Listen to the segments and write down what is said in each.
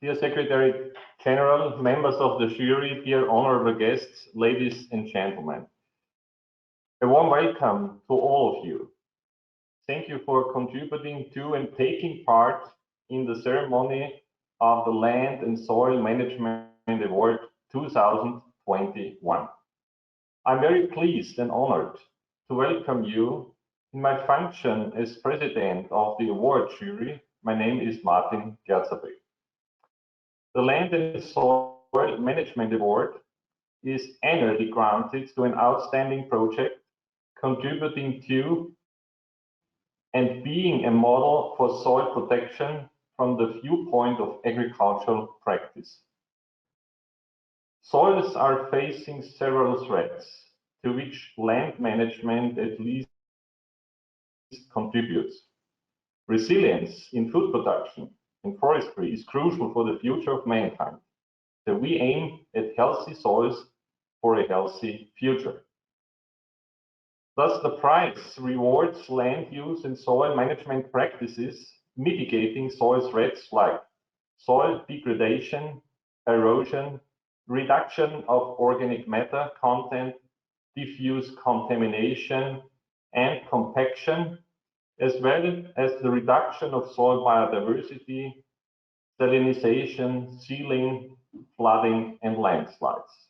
Dear Secretary General, members of the jury, dear honorable guests, ladies and gentlemen. A warm welcome to all of you. Thank you for contributing to and taking part in the ceremony of the Land and Soil Management Award 2021. I'm very pleased and honored to welcome you in my function as President of the award jury. My name is Martin Gerzabek. The Land and Soil Management Award is annually granted to an outstanding project contributing to and being a model for soil protection from the viewpoint of agricultural practice. Soils are facing several threats to which land management at least contributes. Resilience in food production and forestry is crucial for the future of mankind. So we aim at healthy soils for a healthy future. Thus, the prize rewards land use and soil management practices mitigating soil threats like soil degradation, erosion, reduction of organic matter content, diffuse contamination, and compaction, as well as the reduction of soil biodiversity, salinization, sealing, flooding, and landslides.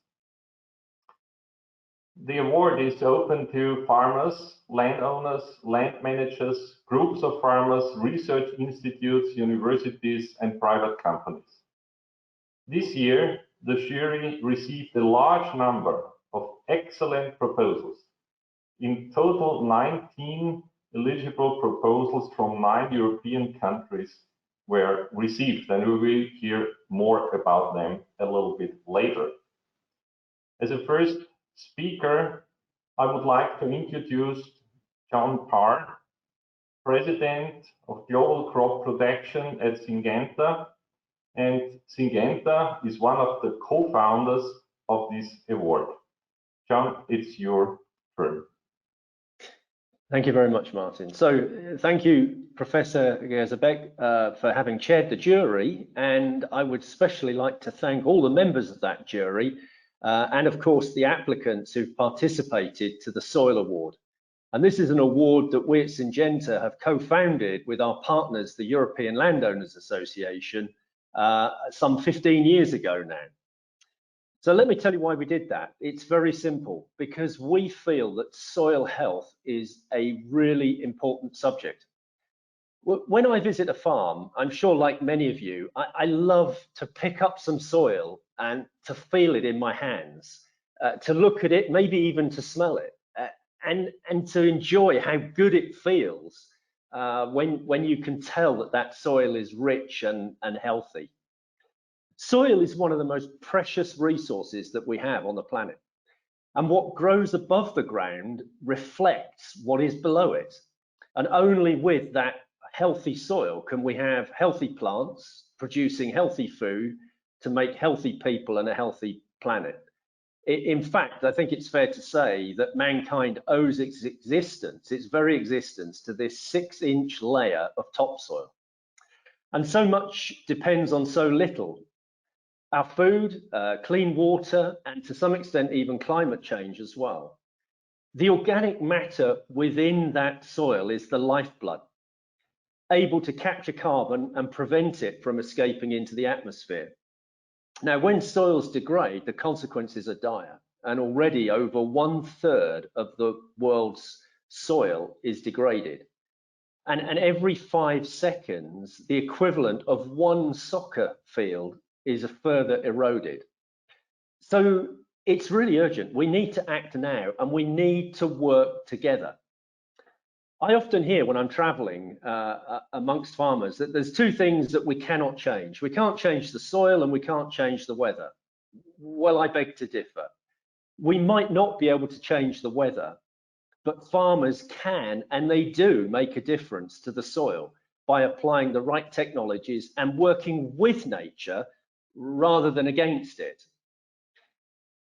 The award is open to farmers, landowners, land managers, groups of farmers, research institutes, universities, and private companies. This year, the jury received a large number of excellent proposals. In total, 19 eligible proposals from 9 European countries were received, and we will hear more about them a little bit later. As a first speaker, I would like to introduce John Parr, President of Global Crop Protection at Syngenta, and Syngenta is one of the co-founders of this award. John, it's your turn. Thank you very much, Martin. So thank you, Professor Gerzabek, for having chaired the jury, and I would especially like to thank all the members of that jury and of course the applicants who've participated to the Soil Award. And this is an award that we at Syngenta have co-founded with our partners, the European Landowners Association, some 15 years ago now. So let me tell you why we did that. It's very simple, because we feel that soil health is a really important subject. When I visit a farm, I'm sure like many of you, I love to pick up some soil and to feel it in my hands, to look at it, maybe even to smell it, and to enjoy how good it feels when you can tell that that soil is rich and healthy. Soil is one of the most precious resources that we have on the planet. And what grows above the ground reflects what is below it. And only with that healthy soil can we have healthy plants producing healthy food to make healthy people and a healthy planet. In fact, I think it's fair to say that mankind owes its existence, its very existence, to this 6-inch layer of topsoil. And so much depends on so little. Our food, clean water, and to some extent even climate change as well. The organic matter within that soil is the lifeblood, able to capture carbon and prevent it from escaping into the atmosphere. Now, when soils degrade, the consequences are dire, and already over 1/3 of the world's soil is degraded. And every 5 seconds, the equivalent of 1 soccer field is further eroded. So it's really urgent. We need to act now, and we need to work together. I often hear when I'm traveling amongst farmers that there's 2 things that we cannot change. We can't change the soil and we can't change the weather. Well, I beg to differ. We might not be able to change the weather, but farmers can, and they do, make a difference to the soil by applying the right technologies and working with nature rather than against it.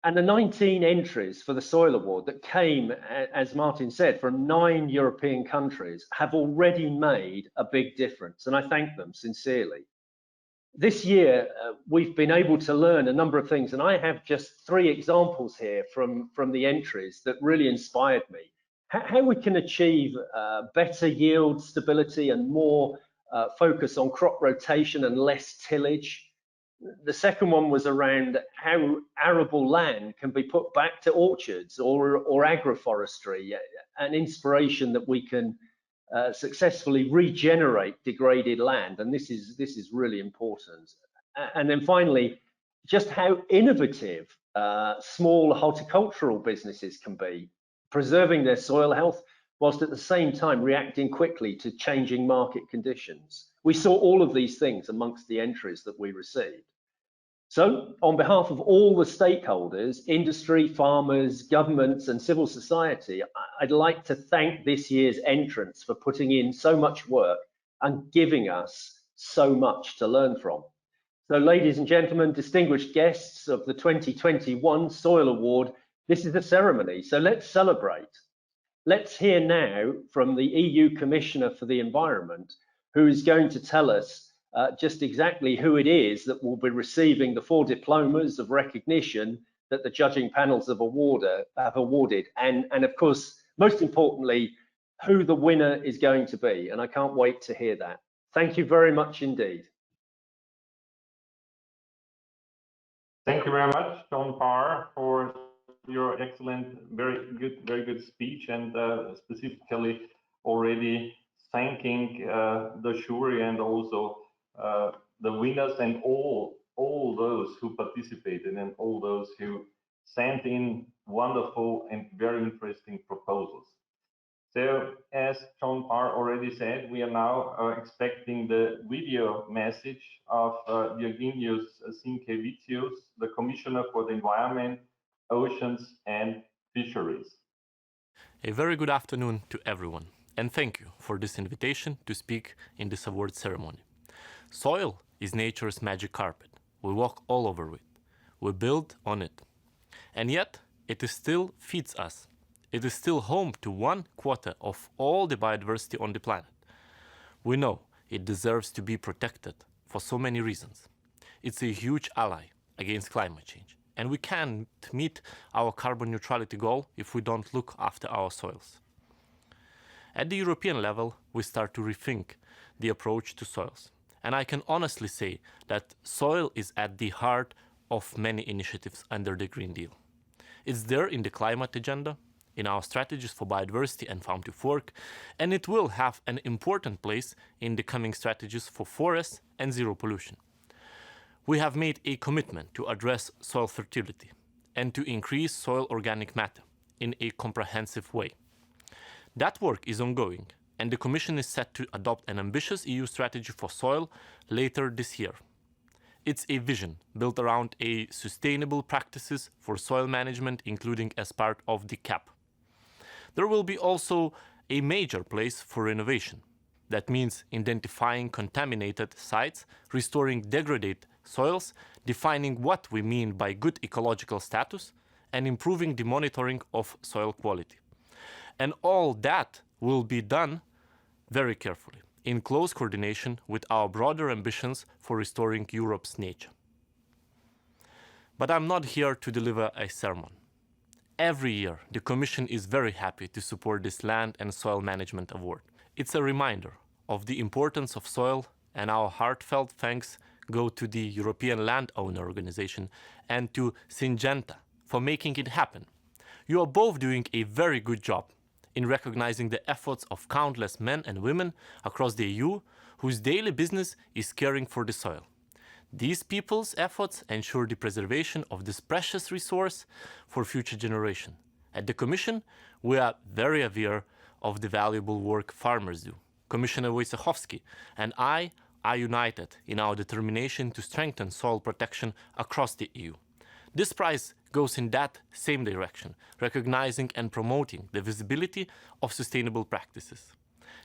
And the 19 entries for the Soil Award that came, as Martin said, from 9 European countries have already made a big difference, and I thank them sincerely. This year, we've been able to learn a number of things, and I have just 3 examples here from the entries that really inspired me. How we can achieve better yield stability and more focus on crop rotation and less tillage. The second one was around how arable land can be put back to orchards or agroforestry, an inspiration that we can successfully regenerate degraded land, and this is really important. And then finally, just how innovative small horticultural businesses can be, preserving their soil health whilst at the same time reacting quickly to changing market conditions. We saw all of these things amongst the entries that we received. So, on behalf of all the stakeholders, industry, farmers, governments and civil society, I'd like to thank this year's entrants for putting in so much work and giving us so much to learn from. So, ladies and gentlemen, distinguished guests of the 2021 Soil Award, this is the ceremony, so let's celebrate. Let's hear now from the EU Commissioner for the Environment, who is going to tell us just exactly who it is that will be receiving the 4 diplomas of recognition that the judging panels have awarded, and of course, most importantly, who the winner is going to be, and I can't wait to hear that. Thank you very much indeed. Thank you very much, John Parr, for your excellent, very good speech, and specifically already thanking the jury and also the winners and all those who participated and all those who sent in wonderful and very interesting proposals. So, as John Parr already said, we are now expecting the video message of Virginijus Sinkevicius, the Commissioner for the Environment, Oceans and Fisheries. A very good afternoon to everyone, and thank you for this invitation to speak in this award ceremony. Soil is nature's magic carpet. We walk all over it. We build on it. And yet, it still feeds us. It is still home to 1/4 of all the biodiversity on the planet. We know it deserves to be protected for so many reasons. It's a huge ally against climate change, and we can't meet our carbon neutrality goal if we don't look after our soils. At the European level, we start to rethink the approach to soils. And I can honestly say that soil is at the heart of many initiatives under the Green Deal. It's there in the climate agenda, in our strategies for biodiversity and farm to fork, and it will have an important place in the coming strategies for forests and zero pollution. We have made a commitment to address soil fertility and to increase soil organic matter in a comprehensive way. That work is ongoing, and the Commission is set to adopt an ambitious EU strategy for soil later this year. It's a vision built around sustainable practices for soil management, including as part of the CAP. There will be also a major place for innovation. That means identifying contaminated sites, restoring degraded soils, defining what we mean by good ecological status, and improving the monitoring of soil quality. And all that will be done very carefully, in close coordination with our broader ambitions for restoring Europe's nature. But I'm not here to deliver a sermon. Every year, the Commission is very happy to support this Land and Soil Management Award. It's a reminder of the importance of soil, and our heartfelt thanks go to the European Landowner Organization and to Syngenta for making it happen. You are both doing a very good job in recognizing the efforts of countless men and women across the EU whose daily business is caring for the soil. These people's efforts ensure the preservation of this precious resource for future generations. At the Commission, we are very aware of the valuable work farmers do. Commissioner Wojciechowski and I are united in our determination to strengthen soil protection across the EU. This prize goes in that same direction, recognizing and promoting the visibility of sustainable practices.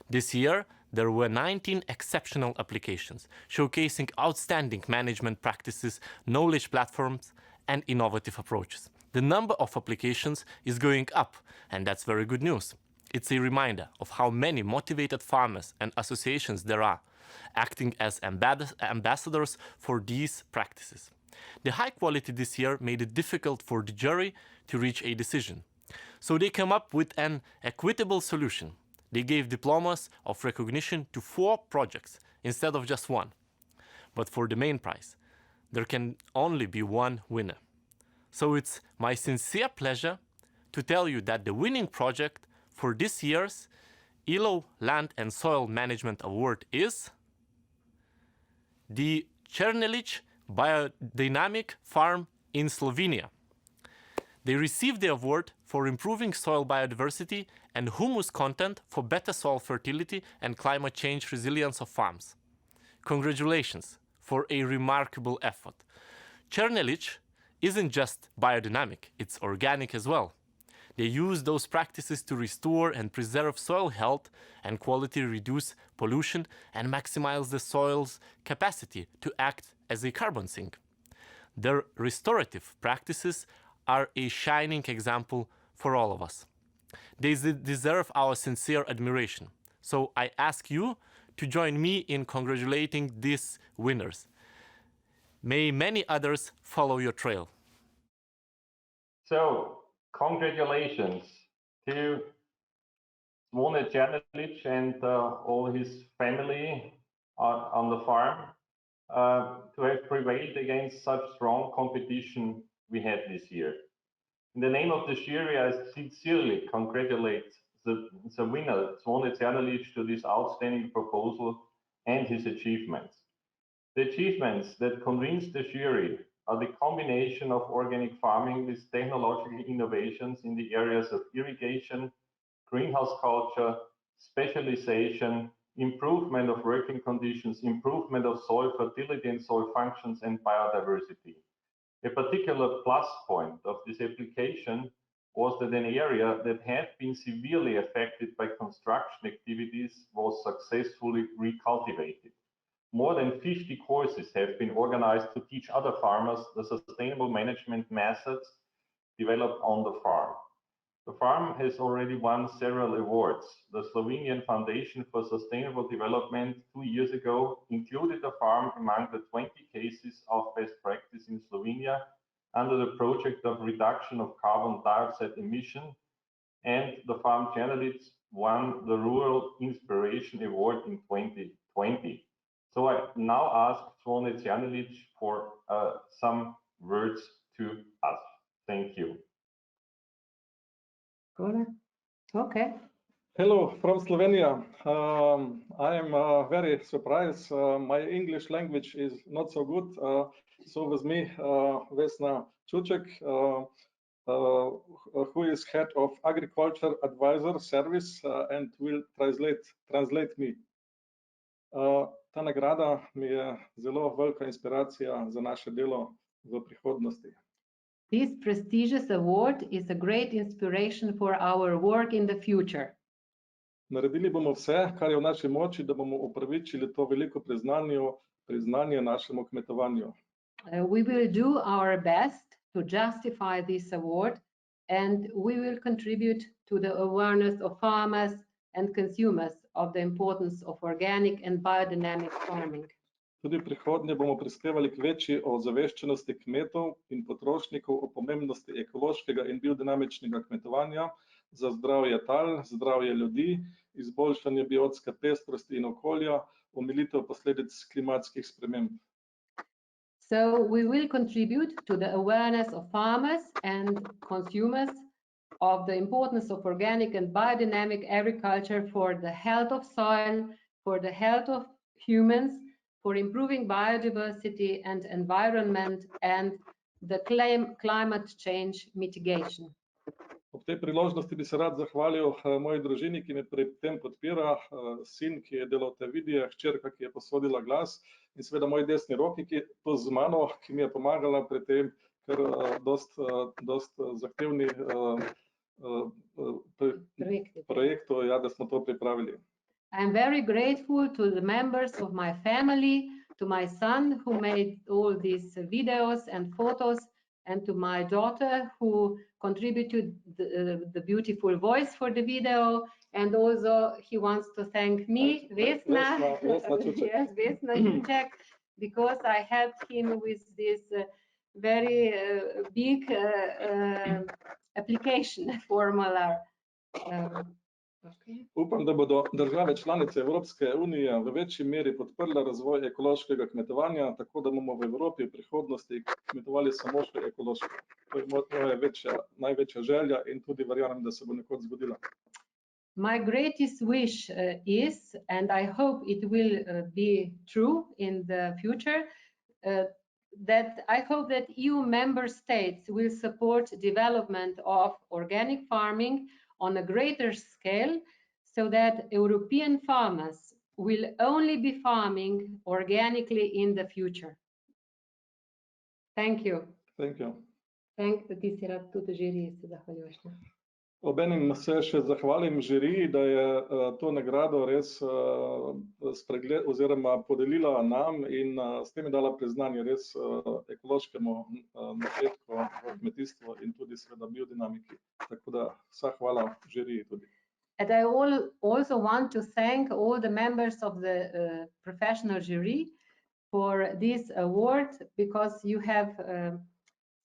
This year, there were 19 exceptional applications, showcasing outstanding management practices, knowledge platforms, and innovative approaches. The number of applications is going up, and that's very good news. It's a reminder of how many motivated farmers and associations there are, acting as ambassadors for these practices. The high quality this year made it difficult for the jury to reach a decision. So they came up with an equitable solution. They gave diplomas of recognition to 4 projects instead of just 1. But for the main prize, there can only be 1 winner. So it's my sincere pleasure to tell you that the winning project for this year's ILO Land and Soil Management Award is the Černelić Biodynamic Farm in Slovenia. They received the award for improving soil biodiversity and humus content for better soil fertility and climate change resilience of farms. Congratulations for a remarkable effort. Černelić isn't just biodynamic, it's organic as well. They use those practices to restore and preserve soil health and quality, reduce pollution, and maximize the soil's capacity to act as a carbon sink. Their restorative practices are a shining example for all of us. They deserve our sincere admiration. So I ask you to join me in congratulating these winners. May many others follow your trail. So, congratulations to Zvone Černelić and all his family on the farm to have prevailed against such strong competition we had this year. In the name of the jury, I sincerely congratulate the winner, Zvone Černelić, to this outstanding proposal and his achievements. The achievements that convinced the jury are the combination of organic farming with technological innovations in the areas of irrigation, greenhouse culture, specialization, improvement of working conditions, improvement of soil fertility and soil functions, and biodiversity. A particular plus point of this application was that an area that had been severely affected by construction activities was successfully recultivated. More than 50 courses have been organized to teach other farmers the sustainable management methods developed on the farm. The farm has already won several awards. The Slovenian Foundation for Sustainable Development 2 years ago included the farm among the 20 cases of best practice in Slovenia under the project of reduction of carbon dioxide emission, and the farm Černelić won the Rural Inspiration Award in 2020. So I now ask Zvone Černelić for some words to us. Thank you. Okay. Hello from Slovenia. I am very surprised. My English language is not so good. So with me, Vesna Čuček, who is head of Agriculture Advisor Service and will translate me. Ta nagrada mi je zelo velika inspiracija za naše delo v prihodnosti. This prestigious award is a great inspiration for our work in the future. Naredili bomo vse, kar je v naši moči, da bomo upravičili to veliko priznanje našemu kmetovanju. We will do our best to justify this award, and we will contribute to the awareness of farmers and consumers of the importance of organic and biodynamic farming. Tudi prihodnje bomo prispevali k večji ozaveščenosti kmetov in potrošnikov o pomembnosti ekološkega in biodinamičnega kmetovanja za zdravje tal, zdravje ljudi, izboljšanje biotske pestrosti in okolja, omilitev posledic klimatskih sprememb. So we will contribute to the awareness of farmers and consumers of the importance of organic and biodynamic agriculture for the health of soil, for the health of humans, for improving biodiversity and environment, and the climate change mitigation. Ob tej priložnosti bi se rad zahvalil moji družini, ki me pri tem podpira, sin, ki je delal te videe, hčerka, ki je posodila glas, in seveda moji desni roki, ki je tu z mano, ki mi je pomagala pri tem, ker dost zahtevni projektu, ja, da smo to pripravili. I'm very grateful to the members of my family, to my son who made all these videos and photos, and to my daughter who contributed the beautiful voice for the video. And also he wants to thank me, Vesna, yes, Vesna Juček, because I helped him with this very big application formular. Upam, da bodo države članice Evropske unije v večji meri podprle razvoj ekološkega kmetovanja, tako da bomo v Evropi v prihodnosti kmetovali samo še ekološko. To je moja največja želja in tudi verjamem, da se bo nekoč zgodila. My greatest wish is, and I hope it will be true in the future, that I hope that EU member states will support development of organic farming on a greater scale, so that European farmers will only be farming organically in the future. Thank you. Thank you. Ti si rad tudi žiriji se zahvaljuješ. Obenem se še zahvalim žiriji, da je to nagrado res podelila nam in s tem je dala priznanje res ekološkemu napredku v kmetijstvu in tudi seveda biodinamiki. Tako da vsa hvala žiriji tudi. And I also want to thank all the members of the professional jury for this award, because you have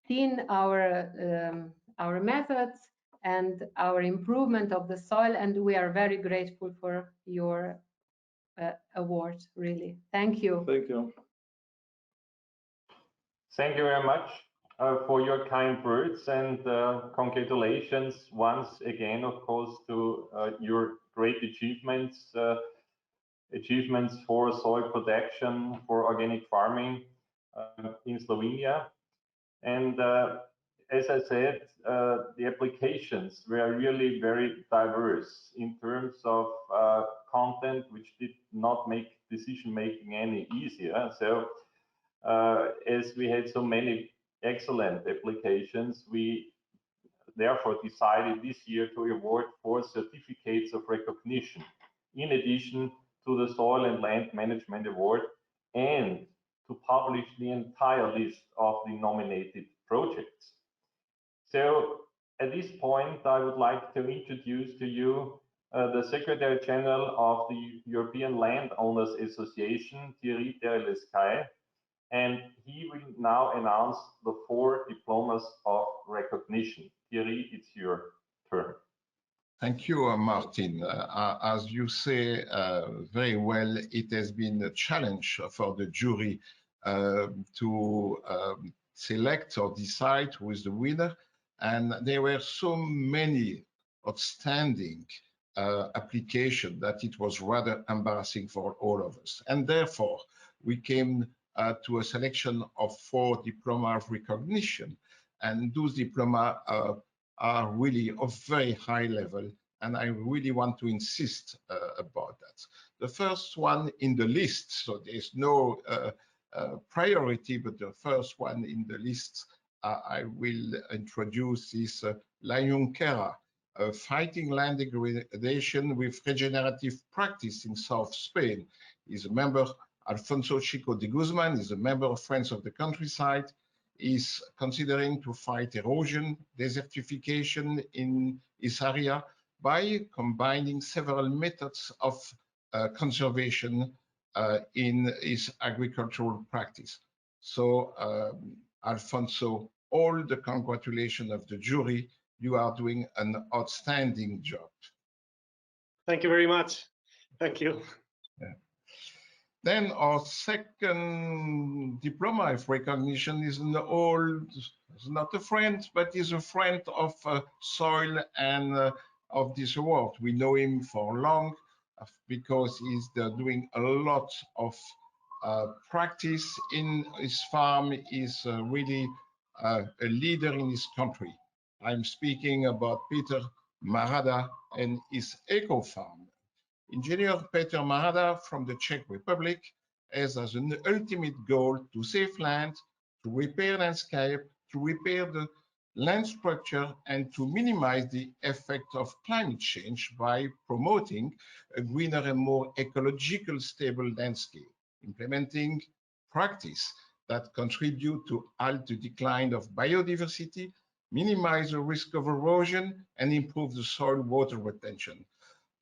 seen our methods and our improvement of the soil, and we are very grateful for your award, really. Thank you. Thank you. Thank you very much for your kind words, and congratulations once again, of course, to your great achievements for soil protection, for organic farming in Slovenia. And as I said, the applications were really very diverse in terms of content, which did not make decision making any easier. So as we had so many excellent applications, we therefore decided this year to award 4 certificates of recognition, in addition to the Soil and Land Management Award, and to publish the entire list of the nominated projects. So at this point, I would like to introduce to you the Secretary General of the European Landowners Association, Thierry Tereleskai, and he will now announce the 4 diplomas of recognition. Thierry, it's your turn. Thank you, Martin. As you say very well, it has been a challenge for the jury to select or decide who is the winner. And there were so many outstanding applications that it was rather embarrassing for all of us. And therefore, we came to a selection of 4 diploma of recognition. And those diplomas are really of very high level, and I really want to insist about that. The first one in the list, so there's no priority, but the first one in the list I will introduce is La Junquera, fighting land degradation with regenerative practice in South Spain. He's a member, Alfonso Chico de Guzman is a member of Friends of the Countryside, is considering to fight erosion, desertification in his area by combining several methods of conservation in his agricultural practice. So, Alfonso, all the congratulations of the jury. You are doing an outstanding job. Thank you very much. Thank you. Yeah. Then our second diploma of recognition is not a friend, but is a friend of soil and of this award. We know him for long because he's doing a lot of practice in his farm. He's really a leader in his country. I'm speaking about Peter Marada and his eco farm. Engineer Peter Marada from the Czech Republic has as an ultimate goal to save land, to repair landscape, to repair the land structure, and to minimize the effect of climate change by promoting a greener and more ecological stable landscape, implementing practice that contribute to halt the decline of biodiversity, minimize the risk of erosion, and improve the soil water retention.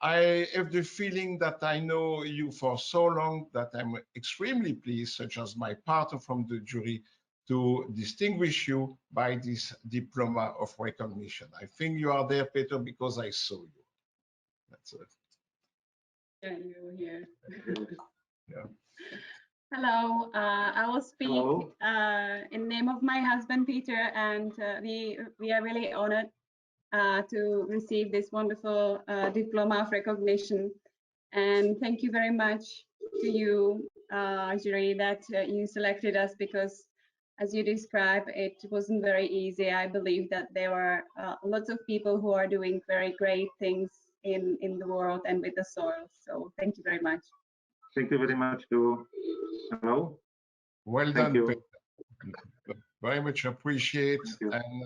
I have the feeling that I know you for so long that I'm extremely pleased, such as my partner from the jury, to distinguish you by this Diploma of Recognition. I think you are there, Peter, because I saw you. That's it. Yeah, you're here. Yeah. Hello, I will speak in name of my husband, Peter, and we are really honored to receive this wonderful Diploma of Recognition. And thank you very much to you, jury, that you selected us, because as you described, it wasn't very easy. I believe that there are lots of people who are doing very great things in the world and with the soil. So thank you very much. Thank you very much too. Hello. Well done, Peter. Very much appreciate, and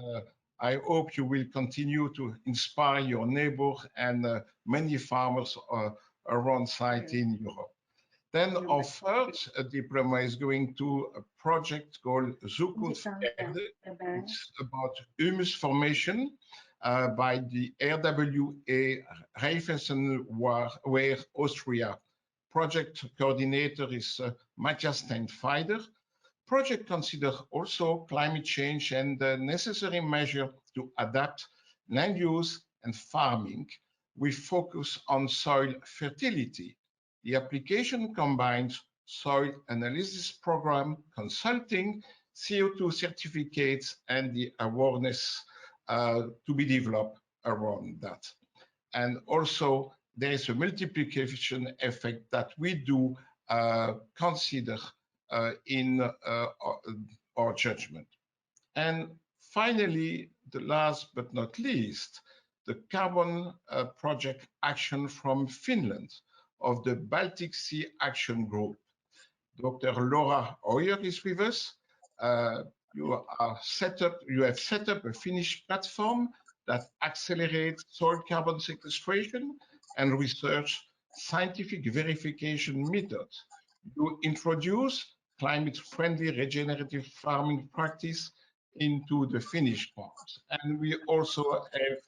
I hope you will continue to inspire your neighbor and many farmers around site in Europe. Then our third diploma is going to a project called Zukunftserde. It's about humus formation by the RWA Reifensenwehr, Austria. Project coordinator is Matthias Steinfeider. Project considers also climate change and the necessary measure to adapt land use and farming with focus on soil fertility. The application combines soil analysis program, consulting, CO2 certificates, and the awareness to be developed around that. And also there is a multiplication effect that we do consider in our judgment. And finally, the last but not least, the carbon project action from Finland of the Baltic Sea Action Group. Dr. Laura Hoyer is with us. You have set up a Finnish platform that accelerates soil carbon sequestration and research scientific verification methods. You introduce climate-friendly regenerative farming practice into the Finnish farms. And we also have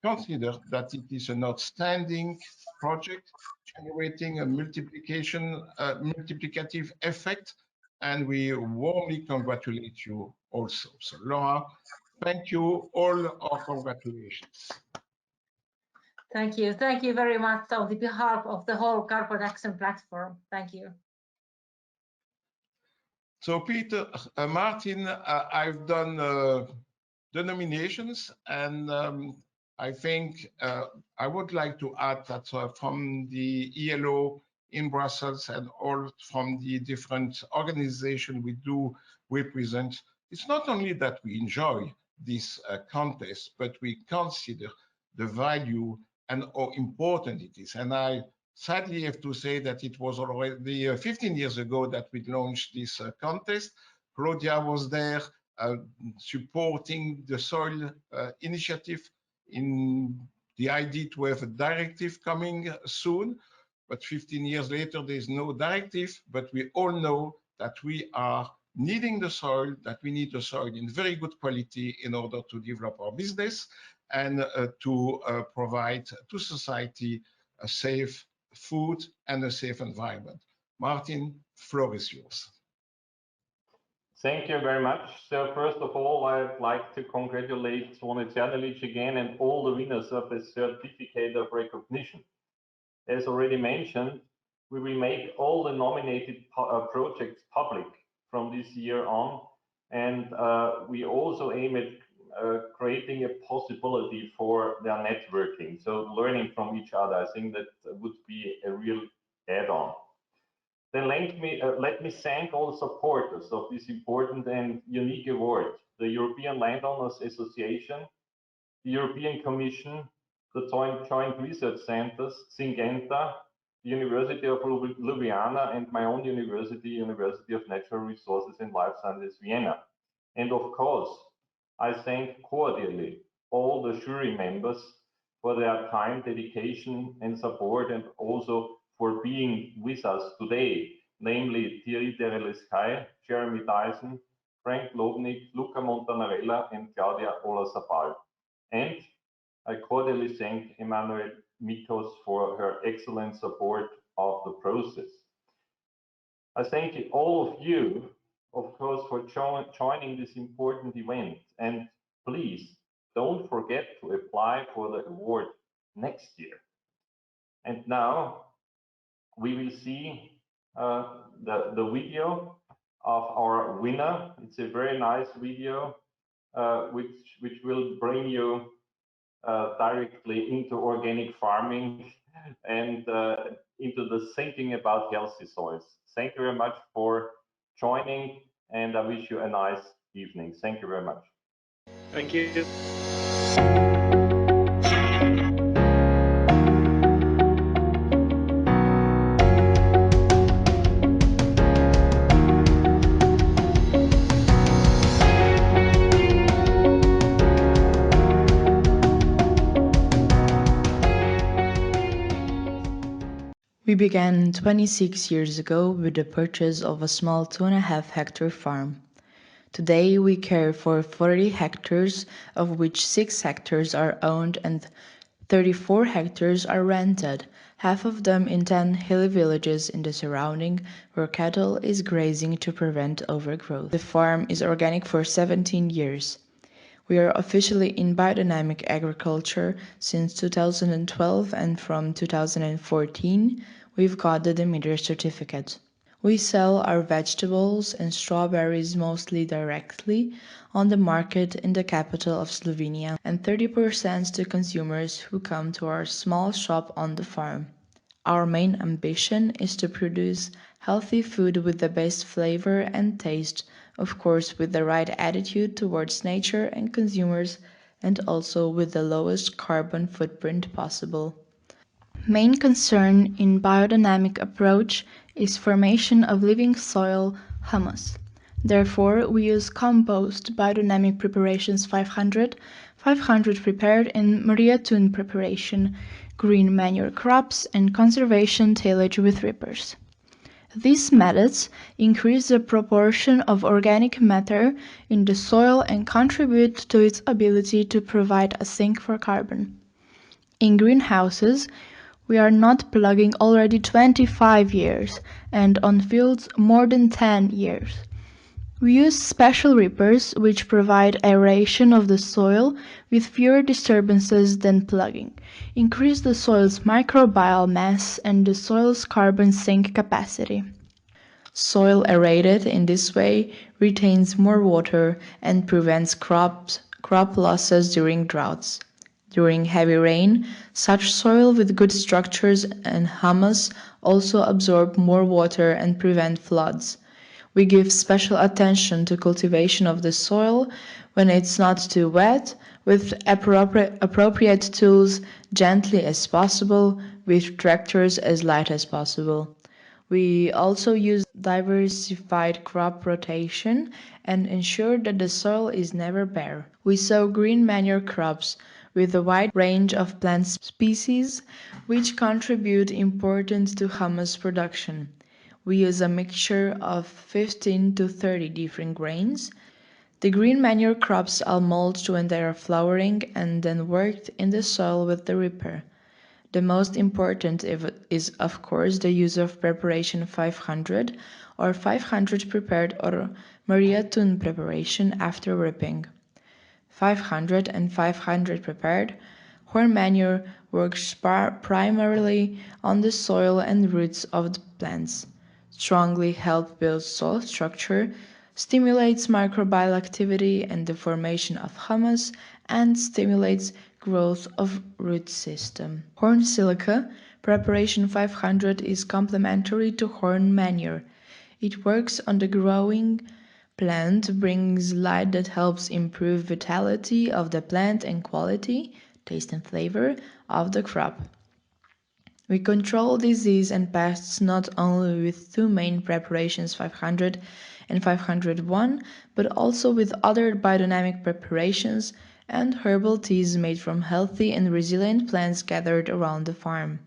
considered that it is an outstanding project generating a multiplicative effect, and we warmly congratulate you also. So Laura, thank you, all our congratulations. Thank you very much on the behalf of the whole Carbon Action Platform. Thank you. So Peter, Martin, I've done the nominations, and I think I would like to add that from the ELO in Brussels and all from the different organizations we do represent, it's not only that we enjoy this contest, but we consider the value and how important it is. And I sadly have to say that it was already 15 years ago that we launched this contest. Claudia was there supporting the soil initiative in the idea to have a directive coming soon. But 15 years later, there's no directive, but we all know that we are needing the soil, that we need the soil in very good quality in order to develop our business and to provide to society a safe food and a safe environment. Martin, floor is yours. Thank you very much. So first of all, I'd like to congratulate Zvone Cernelic again and all the winners of the Certificate of Recognition. As already mentioned, we will make all the nominated projects public from this year on, and we also aim at creating a possibility for their networking, so learning from each other. I think that would be a real add-on. Then let me thank all the supporters of this important and unique award: the European Landowners Association, the European Commission, the Joint Research Centers, Syngenta, the University of Ljubljana, and my own university, University of Natural Resources and Life Sciences, Vienna. And of course, I thank cordially all the jury members for their time, dedication, and support, and also for being with us today namely Thierry Dereleskai, Jeremy Dyson, Frank Lobnik, Luca Montanarella, and Claudia Olazabal. And I cordially thank Emmanuel Mikos for her excellent support of the process. I thank all of you, of course, for joining this important event. And please don't forget to apply for the award next year. And now we will see the video of our winner. It's a very nice video, which will bring you directly into organic farming and into the thinking about healthy soils. Thank you very much for joining, and I wish you a nice evening. Thank you very much. Thank you. We began 26 years ago with the purchase of a small 2.5 hectare farm. Today we care for 40 hectares, of which 6 hectares are owned and 34 hectares are rented, half of them in 10 hilly villages in the surrounding where cattle is grazing to prevent overgrowth. The farm is organic for 17 years. We are officially in biodynamic agriculture since 2012, and from 2014 we've got the Demeter certificate. We sell our vegetables and strawberries mostly directly on the market in the capital of Slovenia, and 30% to consumers who come to our small shop on the farm. Our main ambition is to produce healthy food with the best flavor and taste, of course with the right attitude towards nature and consumers, and also with the lowest carbon footprint possible. Main concern in biodynamic approach is formation of living soil, humus. Therefore, we use compost biodynamic preparations 500, 500 prepared in Maria Thun preparation, green manure crops, and conservation tillage with rippers. These methods increase the proportion of organic matter in the soil and contribute to its ability to provide a sink for carbon. In greenhouses, we are not plugging already 25 years, and on fields more than 10 years. We use special rippers which provide aeration of the soil with fewer disturbances than plugging, increase the soil's microbial mass and the soil's carbon sink capacity. Soil aerated in this way retains more water and prevents crop losses during droughts. During heavy rain, such soil with good structures and humus also absorb more water and prevent floods. We give special attention to cultivation of the soil when it's not too wet, with appropriate tools gently as possible, with tractors as light as possible. We also use diversified crop rotation and ensure that the soil is never bare. We sow green manure crops with a wide range of plant species which contribute important to humus production. We use a mixture of 15 to 30 different grains. The green manure crops are mulched when they are flowering and then worked in the soil with the ripper. The most important is, of course, the use of preparation 500 or 500 prepared or Maria Thun preparation after ripping. 500 and 500 prepared, horn manure works primarily on the soil and roots of the plants, strongly help build soil structure, stimulates microbial activity and the formation of humus, and stimulates growth of root system. Horn silica, preparation 500, is complementary to horn manure. It works on the growing plant, brings light that helps improve vitality of the plant and quality, taste and flavor of the crop. We control disease and pests not only with two main preparations 500 and 501, but also with other biodynamic preparations and herbal teas made from healthy and resilient plants gathered around the farm.